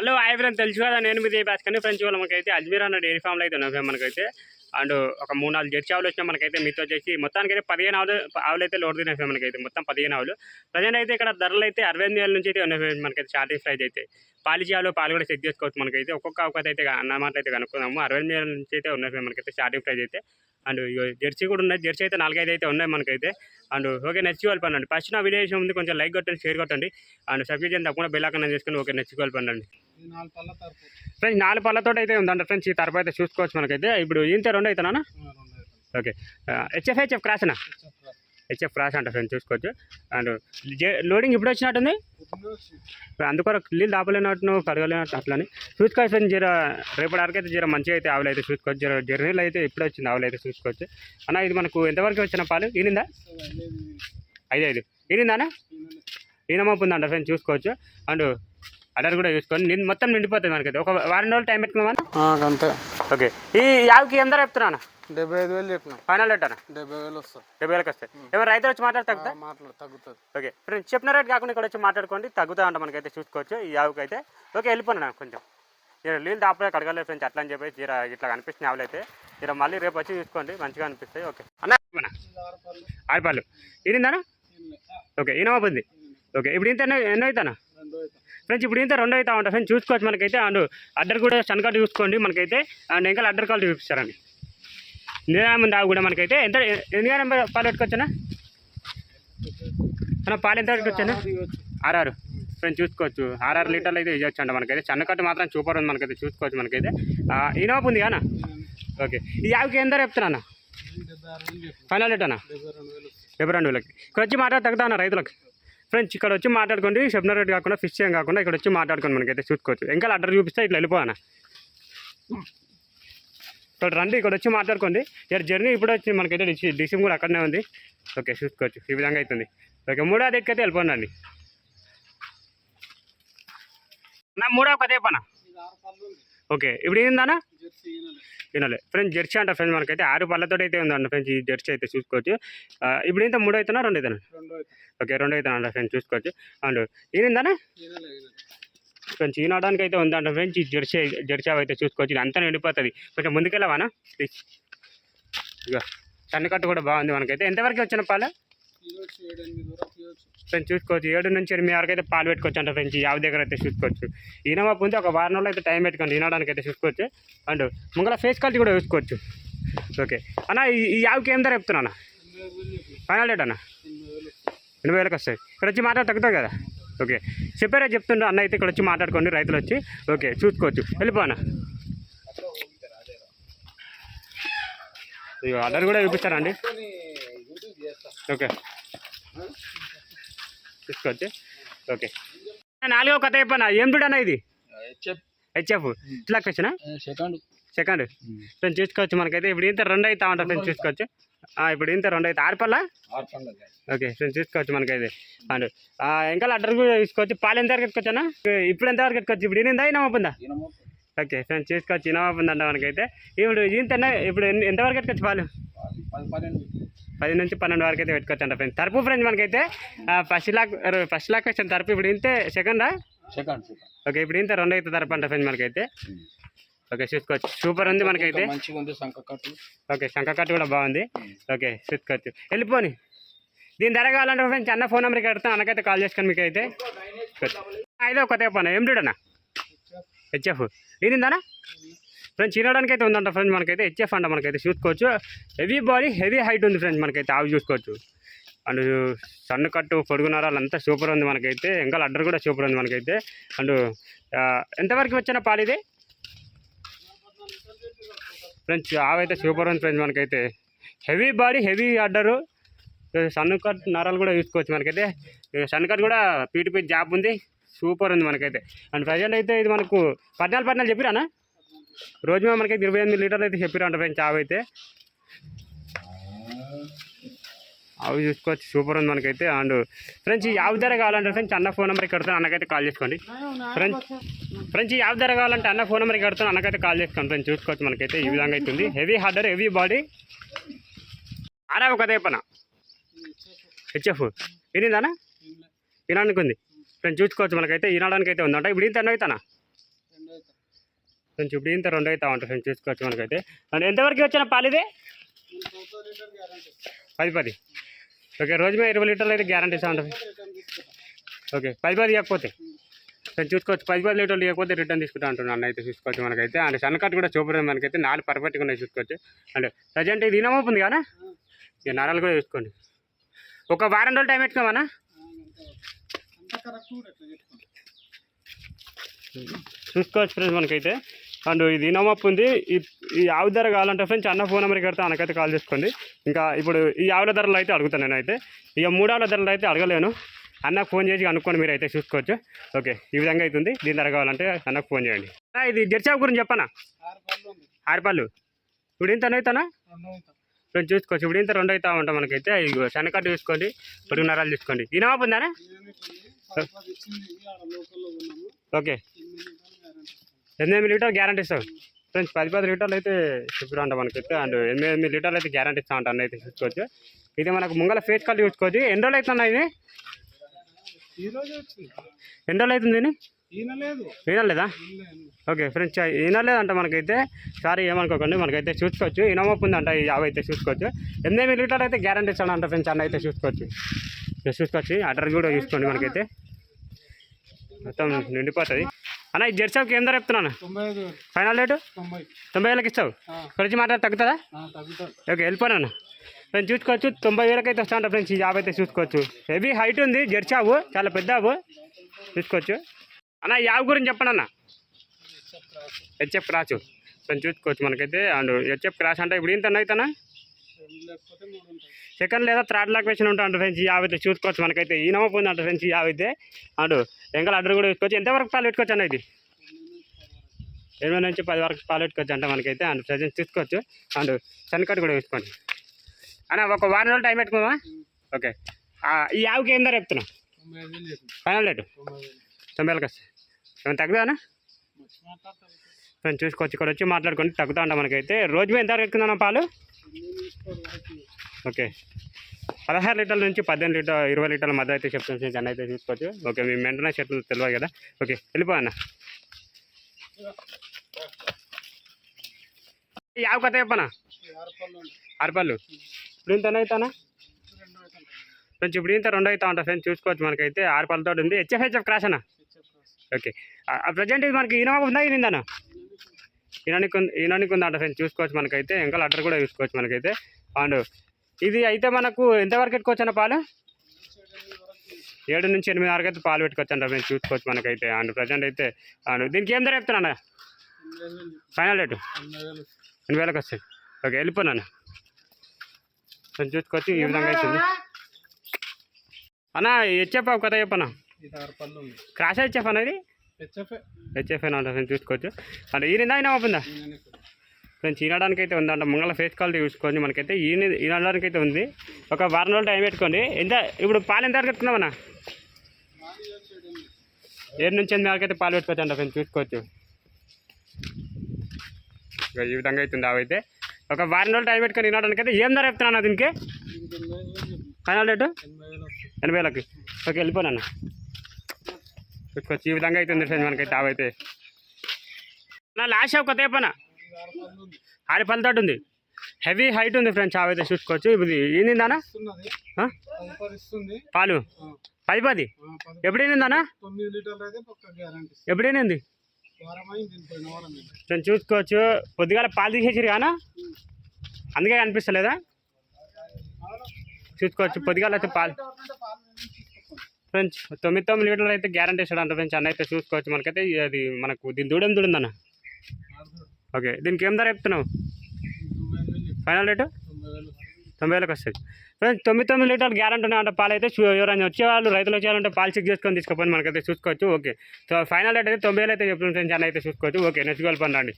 Hello hi friends, తెలుసు కదా నేను మీ భాస్కర్ని. ఫ్రెండ్స్ ఇవాళ మనకైతే అజ్మీర్ అన్న డైరీ ఫామ్లో అయితే ఉన్నాయి మనకైతే. అండ్ ఒక 3-4 జెర్సీ ఆవులు వచ్చినా మనకైతే మీతో వచ్చేసి మొత్తానికి అయితే 15 ఆవులు అయితే లోడ్ తినేసాయి మనకైతే. మొత్తం 15 ఆవులు ప్రజెంట్ అయితే ఇక్కడ ధరలు అయితే 68,000 నుంచి అయితే ఉన్నాయి మనకైతే. స్టార్టింగ్ ప్రైస్ అయితే పాలిసీ ఆవులు పాలు కూడా చెక్ చేసుకోవచ్చు మనకైతే. ఒక్కొక్క ఆవుకైతే అయితే అన్నమాట అయితే కనుక్కుందాము. 68,000 నుంచి అయితే ఉన్నాయి మనకైతే స్టార్టింగ్ ప్రైస్ అయితే. అండ్ జెర్సీ కూడా ఉన్నాయి. జెర్సీ అయితే 4-5 అయితే ఉన్నాయి మనకైతే. అండ్ ఓకే, నెక్స్ట్ పండండి. ఫస్ట్ నా వీడియో చేసే ముందు కొంచెం లైక్ కొట్టండి, షేర్ కొట్టండి. అండ్ సబ్స్క్రైబ్ చేయండి, తప్పకుండా బెల్ ఐకాన్ చేసుకుని ఓకే నెక్స్ట్ పండండి. ఫ్రెండ్స్ 4 పళ్ళతో అయితే ఉందంట ఫ్రెండ్స్. ఈ తరపు అయితే చూసుకోవచ్చు మనకైతే. ఇప్పుడు ఇంత 2 అవుతానా? ఓకే, హెచ్ఎఫ్ క్రాస్నా? హెచ్ఎఫ్ క్రాస్ అంట ఫ్రెండ్స్, చూసుకోవచ్చు. అండ్ లోడింగ్ ఇప్పుడు వచ్చినట్టుంది, అందుకొరకు నీళ్ళు దాపలేనట్టు కడగలేనట్టు అట్లని చూసుకోవచ్చు ఫ్రెండ్స్. రేపటి వరకు అయితే మంచిగా అయితే ఆవులు అయితే చూసుకోవచ్చు. జర్నీలు అయితే ఇప్పుడు వచ్చింది ఆవులు అయితే చూసుకోవచ్చు. అన్న ఇది మనకు ఎంతవరకు వచ్చిన పాలు ఈనిందా? 5 ఈనిందానా? ఈనమవుతుందంట ఫ్రెండ్స్, చూసుకోవచ్చు. అండ్ అడర్ కూడా చూసుకొని మొత్తం నిండిపోతుంది మనకైతే. ఒక వారం రోజులు టైం పెట్టుకున్నామా అంతే. ఓకే, ఈ యావుకి ఎంత చెప్తున్నా? 75,000 చెప్పిన. ఫైనల్ రేట్ అన్న 70,000 వస్తుంది. 70,000 వస్తాయి. ఏమైనా రైతులు వచ్చి మాట్లాడితే తగ్గుతుంది. ఓకే ఫ్రెండ్స్, చెప్పిన రేట్ కాకుండా ఇక్కడ వచ్చి మాట్లాడుకోండి, తగ్గుతా అంట మనకైతే. చూసుకోవచ్చు ఈ యావుకి అయితే. ఓకే, వెళ్ళిపోయినా కొంచెం నీళ్ళు దాపలే కడగలేదు ఫ్రెండ్స్. అట్లా అని చెప్పి ఇట్లా కనిపిస్తుంది ఆవులు అయితే. మళ్ళీ రేపు వచ్చి చూసుకోండి, మంచిగా అనిపిస్తాయి. ఓకే అన్న, 6 పళ్ళు ఈనిందానా? ఓకే, ఈనమవుతుంది. ఓకే, ఇప్పుడు ఇంత ఎన్నో అవుతానా ఫ్రెండ్స్? ఇప్పుడు ఇంత 2 అవుతా ఉంటాయి ఫ్రెండ్స్, చూసుకోవచ్చు మనకైతే. అండ్ అడ్డర్ కూడా సన్కట్ చూసుకోండి మనకైతే. అండ్ ఇంకా అడ్డర్ కాల్ చూపిస్తారండి. నిరామంది ఆవు కూడా మనకైతే. ఎంత ఎన్ని పాలు పెట్టుకోవచ్చానా అన్న? పాలు ఎంత పెట్టుకోవచ్చానా? 6 ఫ్రెండ్స్, చూసుకోవచ్చు. 6 లీటర్లు అయితే ఇవ్వచ్చు అంట మనకైతే. సన్నకట్టు మాత్రం సూపర్ ఉంది మనకైతే, చూసుకోవచ్చు మనకైతే. ఈనోపు ఉంది కానా? ఓకే, ఈ ఆవుకి ఎంత చెప్తున్నా? ఫైనల్ రేట్ అన్న 72,000. ఇక్కడ వచ్చి మాట్లాడి తగ్గుతా అన్న రైతులకు ఫ్రెండ్స్. ఇక్కడ వచ్చి మాట్లాడుకోండి, చెప్పిన రేట్ కాకుండా ఫిక్స్ ఏం కాకుండా ఇక్కడ వచ్చి మాట్లాడుకోండి మనకైతే. చూసుకోవచ్చు. ఇంకా అడ్డర్ చూపిస్తే ఇట్లా వెళ్ళిపోయానా. ఇక్కడ రండి, ఇక్కడ వచ్చి మాట్లాడుకోండి. జర్నీ ఇప్పుడు వచ్చి మనకైతే డిసిమ్ కూడా అక్కడనే ఉంది. ఓకే, చూసుకోవచ్చు. ఈ విధంగా అవుతుంది. ఓకే, 3వ ఎక్కైతే వెళ్ళిపోండి అండి. నా 3వ కథ చెప్పనా? ఓకే, ఇప్పుడు ఏందానా? వినాలి ఫ్రెండ్స్, జెర్సీ అంట ఫ్రెండ్స్ మనకైతే. 6 పళ్ళతో అయితే ఉందండి ఫ్రెండ్స్ ఈ జెర్సీ అయితే, చూసుకోవచ్చు. ఇప్పుడు ఇంత 3 అవుతున్నా 2 అవుతానా? ఓకే, 2 అవుతాను అంట ఫ్రెండ్స్, చూసుకోవచ్చు. And ఈనిందానా friends? ఈనడానికి అయితే ఉందంట ఫ్రెండ్స్ ఈ జెర్సీ అయితే, చూసుకోవచ్చు. ఇది అంతా నిండిపోతుంది. కొంచెం ముందుకెళ్ళవానా ప్లీజ్. ఇక సన్నకట్టు కూడా బాగుంది మనకైతే. ఎంతవరకు వచ్చిన పాలు ఫ్రెండ్స్? చూసుకోవచ్చు. 7 నుంచి 8 వరకు అయితే పాలు పెట్టుకోవచ్చు అంట ఫ్రెండ్స్ ఈ ఆవు దగ్గర అయితే, చూసుకోవచ్చు. ఈనవాపు ఉంది. ఒక వారం రోజులు అయితే టైం పెట్టుకోండి ఈనడానికి అయితే, చూసుకోవచ్చు. అండ్ ముంగల ఫేస్ క్వాలిటీ కూడా చూసుకోవచ్చు. ఓకే అన్న, ఈ ఆవుకి ఏం ధర చెప్తున్నా? ఫైనల్ రేట్ అన్న 80,000 వస్తాయి. ఇక్కడ వచ్చి మాట్లాడి తగ్గుతాయి కదా. ఓకే, చెప్పారా చెప్తుండ్రు అన్న అయితే. ఇక్కడ వచ్చి మాట్లాడుకోండి రైతులు వచ్చి. ఓకే, చూసుకోవచ్చు. వెళ్ళిపోనా. ఇక ఆర్డర్ కూడా చూపిస్తారండి. ఓకే, చూసుకోవచ్చు. ఓకే, 4వ కథ చెప్పనా? ఏం చూడన్నా ఇది? హెచ్ఎఫ్ ఇట్లా వచ్చినా సెకండ్ ఫ్రెండ్స్, చూసుకోవచ్చు మనకైతే. ఇప్పుడు ఇంత 2 అవుతా ఉంటా ఫ్రెండ్స్, చూసుకోవచ్చు. ఇప్పుడు ఇంత 2 అయితే 6 పళ్ళ. ఓకే ఫ్రెండ్స్, చూసుకోవచ్చు మనకైతే. అండ్ ఇంకా అడ్డర్ కూడా చూసుకోవచ్చు. పాలు ఎంతవరకు ఎట్టుకోవచ్చా? ఇప్పుడు ఎంతవరకు ఎట్టుకోవచ్చు? ఇప్పుడు ఈనిందా ఈనమవుతుందా? ఓకే ఫ్రెండ్స్, చూసుకోవచ్చు. ఈనమవుతుందంట మనకైతే. ఇప్పుడు ఇంత ఇప్పుడు ఎంతవరకు ఎట్టుకోవచ్చు పాలు? 10 నుంచి 12 వరకు అయితే పెట్టుకోవచ్చు అంట ఫ్రెండ్స్. తరపు ఫ్రెండ్స్ మనకైతే ఫస్ట్ లాక్ వచ్చిన తరపు. ఇప్పుడు ఇంతే సెకండ్. ఓకే, ఇప్పుడు ఇంత 2 అయితే తరపు అంట ఫ్రెండ్స్ మనకైతే. ఓకే, చూసుకోవచ్చు. సూపర్ ఉంది మనకైతే. ఓకే, శంఖకట్టు కూడా బాగుంది. ఓకే, చూసుకోవచ్చు. వెళ్ళిపోని దీని ధర కావాలంటే ఫ్రెండ్స్ అన్న ఫోన్ నెంబర్కి పెడతాను. అన్నకైతే కాల్ చేసుకొని మీకు అయితే. 5వ కొత్త చెప్పన్నా? ఏం చూడన్నా? HF ఈనిందానా friends? ఈనడానికి అయితే ఉందంట ఫ్రెండ్స్ మనకైతే. హెచ్ఎఫ్ అంట మనకైతే, చూసుకోవచ్చు. హెవీ బాడీ, హెవీ హైట్ ఉంది ఫ్రెండ్స్ మనకైతే. ఆవు చూసుకోవచ్చు. అండ్ సన్నకట్టు, పొడుగు నరాలు అంతా సూపర్ ఉంది మనకైతే. ఇంకా అడ్డర్ కూడా సూపర్ ఉంది మనకైతే. అండ్ ఎంతవరకు వచ్చిన పాలు ఇది ఫ్రెండ్స్? ఆవు అయితే సూపర్ ఉంది ఫ్రెండ్స్ మనకైతే. హెవీ బాడీ, హెవీ అడ్డరు, సన్నకట్ నరాలు కూడా చూసుకోవచ్చు మనకైతే. సన్నకట్ కూడా పీటు జాబ్ ఉంది, సూపర్ ఉంది మనకైతే. అండ్ ప్రజెంట్ అయితే ఇది మనకు 14 చెప్పిరానా? రోజు మనకైతే 28 లీటర్లు అయితే చెప్పిరా అంట ఫ్రెండ్స్ ఆవు అయితే. ఆవు చూసుకోవచ్చు. సూపర్ ఉంది మనకైతే. అండ్ ఫ్రెండ్స్ ఈ ఆవు ధర కావాలంటే ఫ్రెండ్స్ అన్న ఫోన్ నెంబర్కి కడతాను, అన్నకైతే కాల్ చేసుకోండి ఫ్రెండ్స్. ఈ ఆవు ధర కావాలంటే అన్న ఫోన్ నెంబర్కి కడతాను, అన్నకైతే కాల్ చేసుకోండి ఫ్రెండ్స్. చూసుకోవచ్చు మనకైతే. ఈ విధంగా అవుతుంది. Heavy harder, heavy body. 6వ కథ చెప్పనా? హెచ్ఎఫ్ ఈనిందానా? ఈనానికి ఉంది ఫ్రెండ్స్, చూసుకోవచ్చు మనకైతే. ఈనడానికి అయితే ఉందంట. ఇప్పుడు ఇంత అవుతానా? ఫ్రెండ్స్ ఇప్పుడు ఇంత 2 అవుతా ఉంటుంది ఫ్రెండ్స్ చూసుకోవచ్చు మనకైతే. అండ్ ఎంతవరకు వచ్చిన పాలు ఇది 10 ఓకే. రోజు మీద 20 లీటర్లు అయితే గ్యారంటీ ఇస్తా ఉంటుంది. ఓకే 10 ఇవ్వకపోతే ఫ్రెండ్స్ చూసుకోవచ్చు 10 లీటర్లు ఇవ్వకపోతే రిటర్న్ తీసుకుంటా అంటున్నాను అన్న అయితే చూసుకోవచ్చు మనకైతే. అండ్ సన్నకట్ కూడా చూపడం మనకైతే 4 పర్ఫెక్ట్గా ఉన్నాయి చూసుకోవచ్చు. అండ్ ప్రజెంట్ ఇది ఇనమవుతుంది కదా ఇక నరాలు కూడా చూసుకోండి. ఒక వారం రోజులు టైం పెట్టుకోమన్నా చూసుకోవచ్చు ఫ్రెండ్స్ మనకైతే. అండ్ ఇది ఇనమప్పు ఉంది. ఈ ఆవు ధర కావాలంటే ఫ్రెండ్స్ అన్న ఫోన్ నెంబర్కి కడితే అన్నకైతే కాల్ చేసుకోండి. ఇంకా ఇప్పుడు ఈ ఆవుల ధరలు అయితే అడుగుతాను నేనైతే. ఇక 3 ఆవుల ధరలు అయితే అడగలేను. అన్నకు ఫోన్ చేసి అనుకోండి మీరు అయితే చూసుకోవచ్చు. ఓకే ఈ విధంగా అవుతుంది. దీని ధర కావాలంటే అన్నకు ఫోన్ చేయండి. ఇది జెర్సీ గురించి చెప్పనా 6 పళ్ళు ఇప్పుడు ఇంత అవుతానా ఫ్రెండ్స్ చూసుకోవచ్చు. ఇప్పుడు ఇంత 2 అవుతా ఉంటాం మనకైతే. ఇగో సన్నకట్టు చూసుకోండి, పొడుగు నరాలు చూసుకోండి. ఇనమప్పు ఉందానా ఓకే 8 లీటర్ గ్యారంటీ ఇస్తాం ఫ్రెండ్స్. 10 లీటర్లు అయితే చెప్తా ఉంటాం మనకైతే. అండ్ 8 లీటర్లు అయితే గ్యారంటీ ఇస్తా ఉంటాను అయితే చూసుకోవచ్చు. ఇది మనకు ముంగల ఫేస్ కాల్ చూసుకోవచ్చు. ఎన్ని రోజులు అవుతున్నా ఇది ఎన్ని రోజులు అవుతుంది ఇది ఈనలేదా ఓకే ఫ్రెండ్స్ ఈనలేదంట మనకైతే. సారీ ఏమనుకోకండి మనకైతే చూసుకోవచ్చు. ఇనమప్పు ఉందంట ఈ ఆవు అయితే చూసుకోవచ్చు. 8 లీటర్లు అయితే గ్యారంటీ ఇస్తాడంట ఫ్రెండ్స్ అన్న అయితే చూసుకోవచ్చు. చూసుకోవచ్చు అడ్రస్ కూడా చూసుకోండి మనకైతే. మొత్తం నిండిపోతుంది అన్న. ఈ జెర్సీకి ఏం ధర చెప్తున్నాను ఫైనల్ రేటు 90,000కి ఇస్తావు. కొంచెం మాట తగ్గుతుందా ఓకే వెళ్ళిపోయాను ఫ్రెండ్స్ చూసుకోవచ్చు. 90,000కి అయితే వస్తా ఉంటా ఫ్రెండ్స్. ఈ ఆవు అయితే చూసుకోవచ్చు. హెవీ హైట్ ఉంది జెర్సీ ఆవు, చాలా పెద్ద ఆవు చూసుకోవచ్చు. అన్న ఈ ఆవు గురించి చెప్పండి అన్న. హెచ్ఎఫ్ క్రాస్ ఫ్రెండ్స్ చూసుకోవచ్చు మనకైతే. అండ్ హెచ్ఎఫ్ క్రాస్ అంటే ఇప్పుడు ఇంత అవుతానా సెకండ్ లేదా థర్డ్ లాక్వేషన్ ఉంటా అంటే ఫ్రెండ్స్. ఈ ఆవు అయితే చూసుకోవచ్చు మనకైతే. ఈ నమ్మకం ఉంది అంటే ఫ్రెండ్స్ ఈ ఆవు అయితే. అండ్ ఎంకల్ అడ్డర్ కూడా చూసుకోవచ్చు. ఎంతవరకు పాలు పెట్టుకోవచ్చు అన్న ఇది 8 నుంచి 10 వరకు పాలు పెట్టుకోవచ్చు అంటే మనకైతే. అండ్ ప్రజెంట్ చూసుకోవచ్చు. అండ్ సన్కట్ కూడా చూసుకోండి అన్న. ఒక వారం రోజులు టైం పెట్టుకోమా ఓకే. ఈ ఆవుకి ఏం ధర చెప్తున్నా ఫైనల్ రేటు 90,000కి వస్తాయి. ఏమైనా తగ్గుదా అన్న ఫ్రెండ్స్ చూసుకోవచ్చు. ఇక్కడ వచ్చి మాట్లాడుకొని తగ్గుతా ఉంటాం మనకైతే. రోజు మీద ఎంత పెట్టుకుందా పాలు ఓకే 16 లీటర్ల నుంచి 18 లీటర్ 20 లీటర్ల మధ్య అయితే చెప్తాను ఫ్రెండ్స్ అన్న అయితే చూసుకోవచ్చు. ఓకే మీ మెయింటెనెన్స్ చెట్లు తెలియదు కదా. ఓకే వెళ్ళిపోయన్న. ఈ ఆవు కథ చెప్పనా 6 పళ్ళు ఇప్పుడు ఇంత అవుతానా ఫ్రెండ్స్. ఇప్పుడు ఇంత 2 అవుతా ఉంటా ఫ్రెండ్స్ చూసుకోవచ్చు మనకైతే. 6 పళ్ళతో ఉంది. హెచ్ఎఫ్ క్రాస్ అన్న ఓకే. ప్రజెంట్ ఇది మనకి ఈనమా ఉందా ఈనిందన్న ఈనానికి ఉందా అంట ఫ్రెండ్స్ చూసుకోవచ్చు మనకైతే. ఇంకా అడ్డర్ కూడా చూసుకోవచ్చు మనకైతే. అండ్ ఇది అయితే మనకు ఎంతవరకు పెట్టుకోవచ్చు అన్న పాలు 7 నుంచి 8 వరకు అయితే పాలు పెట్టుకోవచ్చు అంట ఫ్రెండ్స్ చూసుకోవచ్చు మనకైతే. అండ్ ప్రజెంట్ అయితే అండ్ దీనికి ఏం ధర చెప్తున్నా ఫైనల్ రేటు 8,000కి వస్తాయి. ఓకే వెళ్ళిపోయినా ఫ్రెండ్స్ చూసుకోవచ్చు. ఈ విధంగా అవుతుంది అన్న. హెచ్ఎఫ్ కథ చెప్పనా క్రాస్ హెచ్ఎఫ్ అనేది హెచ్ఎఫ్ అని అంట ఫ్రెండ్స్ చూసుకోవచ్చు. అంటే ఈయన అయినా ఫ్రెండ్స్ ఈనడానికి అయితే ఉందంట. ముంగల ఫేస్ క్వాలిటీ చూసుకోండి మనకైతే. ఈనడానికి అయితే ఉంది. ఒక వారం రోజులు టైం పెట్టుకోండి. ఎంత ఇప్పుడు పాలు ఎంత వరకు పెట్టుకున్నామన్నా 7 నుంచి 8 వరకు అయితే పాలు పెట్టుకోవచ్చు అంట ఫ్రెండ్స్ చూసుకోవచ్చు. ఈ విధంగా అవుతుంది అవైతే. ఒక వారం రోజులు టైం పెట్టుకొని ఈనడానికి అయితే ఏం ధర చెప్తున్నా దీనికి ఫైనల్ రేటు 80,000కి ఓకే వెళ్ళిపోయినా చూసుకోవచ్చు. ఈ విధంగా అవుతుంది ఫ్రెండ్స్ మనకైతే అవైతే. నా లాస్ట్ షాప్ కొత్త చెప్పనా 6 పళ్ళతో ఉంది. హెవీ హైట్ ఉంది ఫ్రెండ్స్ అవైతే చూసుకోవచ్చు. ఇది ఏందిందానా పాలు 10 ఎప్పుడైందానా ఎప్పుడైంది ఫ్రెండ్స్ చూసుకోవచ్చు. పొద్దుగాల పాలు తీసేసారు కానా అందుకే కనిపిస్తలేదా చూసుకోవచ్చు. పొద్దుగాల అయితే పాలు ఫ్రెండ్స్ 9 లీటర్లు అయితే గ్యారంటీ ఇస్తాడు అంట ఫ్రెండ్స్ అన్న అయితే చూసుకోవచ్చు మనకైతే. అది మనకు దీని దూడందన్న ఓకే. దీనికి ఏం ధర చెప్తున్నావు ఫైనల్ రేటు 90,000కి వస్తుంది ఫ్రెండ్స్. 9 లీటర్లు గ్యారంటీ ఉన్నాయంట పాలు అయితే. ఎవరైనా వచ్చేవాళ్ళు రైతులు వచ్చేవాళ్ళంటే పాలు చెక్ చేసుకొని తీసుకుపోయి మనకైతే చూసుకోవచ్చు. ఓకే సో ఫైనల్ రేట్ అయితే 90,000 అయితే చెప్తున్నాను ఫ్రెండ్స్ అన్న అయితే చూసుకోవచ్చు. ఓకే నెక్స్ట్ గోల్ పని రండి.